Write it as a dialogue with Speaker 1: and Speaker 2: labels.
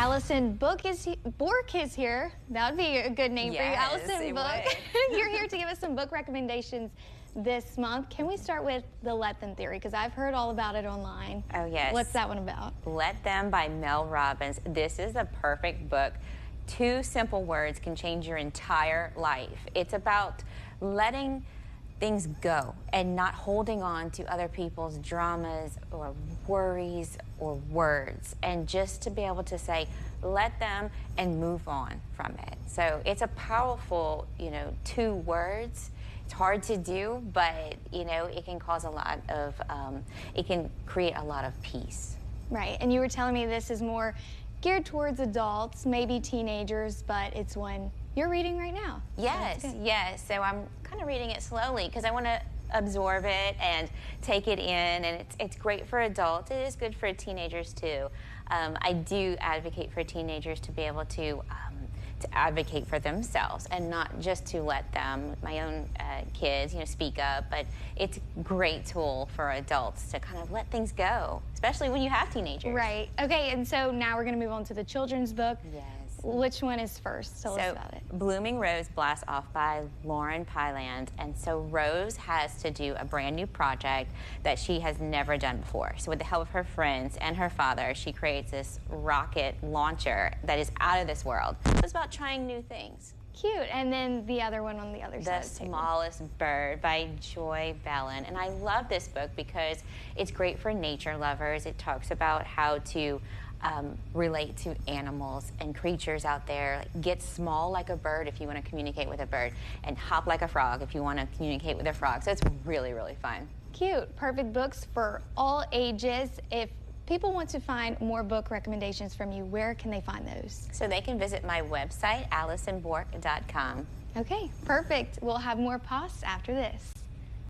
Speaker 1: Allison Bork is here. That would be a good name for you, Allison Book. You're here to give us some book recommendations this month. Can we start with the Let Them theory? Because I've heard all about it online.
Speaker 2: Oh, yes.
Speaker 1: What's that one about?
Speaker 2: Let Them by Mel Robbins. This is a perfect book. 2 simple words can change your entire life. It's about letting things go and not holding on to other people's dramas or worries or words, and just to be able to say let them and move on from it. So it's a powerful, 2 words. It's hard to do, but it can cause a lot of it can create a lot of peace.
Speaker 1: Right. And you were telling me this is more geared towards adults, maybe teenagers, but it's one you're reading right now.
Speaker 2: Yes, yes. So I'm kind of reading it slowly because I want to absorb it and take it in, and it's great for adults. It is good for teenagers too. I do advocate for teenagers to be able to advocate for themselves and not just to let them, my own kids, speak up, but it's a great tool for adults to kind of let things go, especially when you have teenagers.
Speaker 1: Right. Okay, and so now we're going to move on to the children's book.
Speaker 2: Yes.
Speaker 1: Which one is first? Tell us about it.
Speaker 2: Blooming Rose Blast Off by Piland. And so Rose has to do a brand new project that she has never done before. So with the help of her friends and her father, she creates this rocket launcher that is out of this world. It's about trying new things.
Speaker 1: Cute. And then the other one on the other side.
Speaker 2: The Smallest Bird by Belin. And I love this book because it's great for nature lovers. It talks about how to relate to animals and creatures out there. Like, get small like a bird if you want to communicate with a bird, and hop like a frog if you want to communicate with a frog. So it's really, really fun.
Speaker 1: Cute. Perfect books for all ages. If people want to find more book recommendations from you, where can they find those?
Speaker 2: So they can visit my website, AllisonBork.com.
Speaker 1: Okay, perfect. We'll have more posts after this.